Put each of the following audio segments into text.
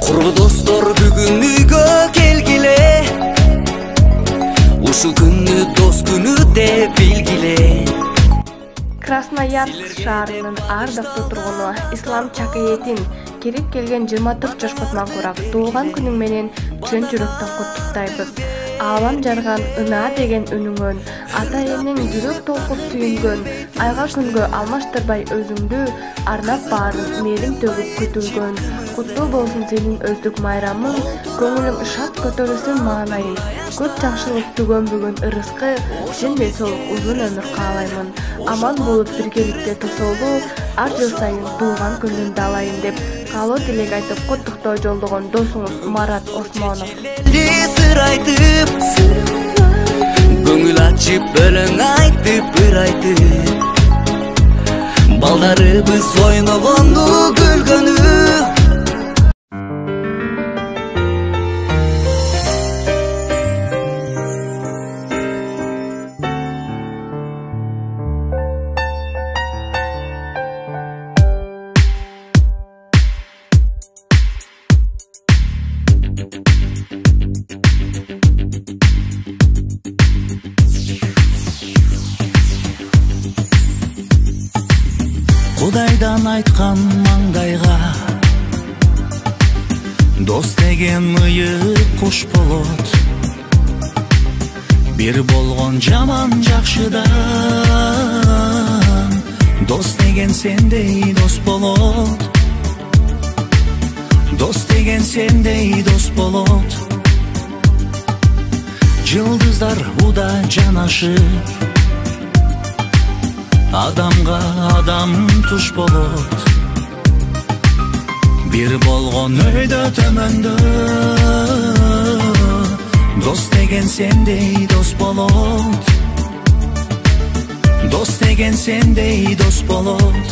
Kurbu dostlar bugün uyga kelgile, uşul күнү дос күнү деп билгиле. Красноярск шаарынын ардактуу тургуну Ислам Чакаетин кирип келген 24 жашка Макурак туулган күнүң менен чын жүрөктөн куттуктайбыз. Аалам жарган ына деген үнүңөн, ата энең жүрөк толкуп сүйүнгөн, айга күнгө алмаштырбай өзүңдү арнап баарын мээрим төгүп күтүлгөн. Куттуу болсун сенин өздүк майрамың, көңүлүң шат көтөрүлсүн маанайым. Көп жакшылык түгөн бүгүн ырыскы, чын солук узун өмүр каалаймын. Аман болуп биргеликте тосолу, ар жыл сайын туулган күнүңдү алайын деп каалоо тилек айтып куттуктоо жолдогон досуңуз Марат Осмонов. Көңүл ачып өлөң айтып бир айтып, балдарыбыз ойногонду күлгөнү. Кудайдан айткан маңдайга дос деген ыйык куш болот. Бир болгон жаман жакшыдан дос деген сендей дос болот. Дос деген сендей дос болот. Жылдыздар уда жанашып, адамга адам туш болот. Бир болгон өйдө төмөндө дос деген сендей дос болот. Дос деген сендей дос болот.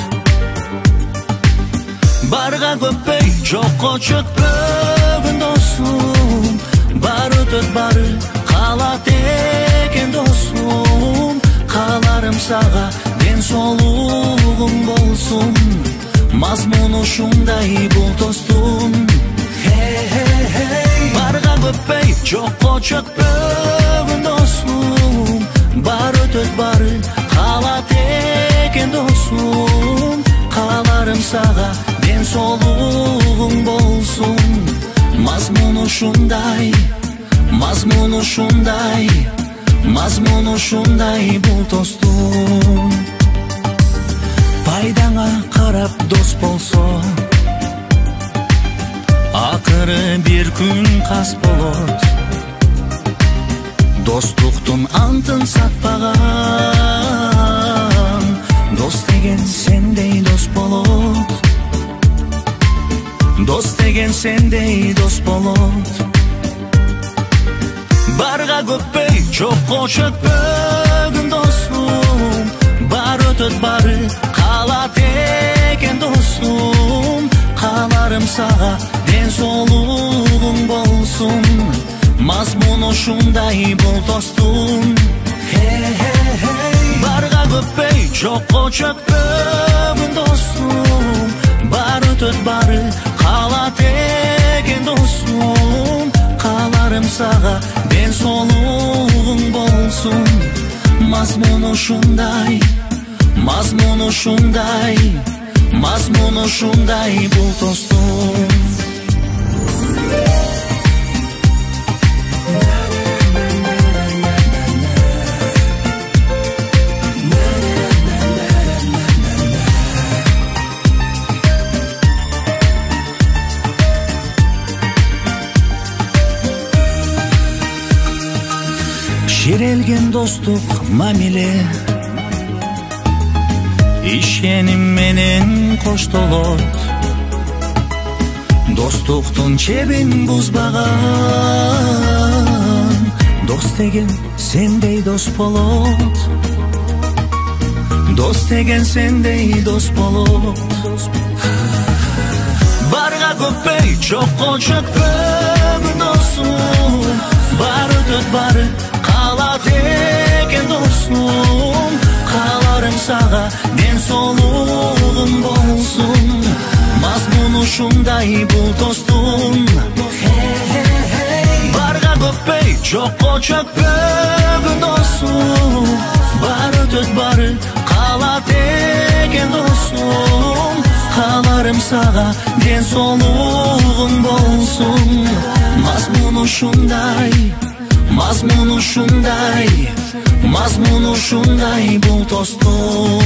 Барга көппөй, жокко чөкпөгөн досум, бар өтөт бары калат экен досум. Кааларым сага ден соолугуң болсун, мазмуну ушундай бул достун. Барга көппөй, жокко чөкпөгөн досум, бар өтөт бары калат экен досум. Кааларым сага ден соолугуң болсун, мазмуну ушундай, мазмуну ушундай, мазмуну ушундай бул достун. Пайдаңа карап дос болсо, акыры бир күн кас болот. Достуктун антын сатпаган дос деген сендей дос болот. Дос деген сендей дос болот. Барга көппөй, жокко чөкпөгөн досум, бар өтөт бары калат экен досум. Кааларым сага ден соолугуң болсун, мазмуну ушундай бул достун. Барга көппөй, жокко чөкпөгөн досум, бар өтөт бары калат экен досум. Кааларым сага ден соолугуң болсун, мазмуну ушундай, мазмуну ушундай, мазмуну ушундай бул достун. Şirelgen dostluk mamile, işenim menen koştolot. Dostluktun çebin buzbagan, dost degen sendey dost bolot. Dost degen sendey dost bolot. Barga köppöy, jokko çökpөгөн dosum, бар өтөт бары калат экен досум. Кааларым сага ден соолугуң болсун, мазмуну ушундай бул тостун. Барга көппөй, жокко чөкпөгөн досум. Бары өтөт бары калат экен досум. Каларым сага ден соолугуң болсун. Мазмуну ушундай, мазмуну ушундай, мазмуну ушундай бул тостун.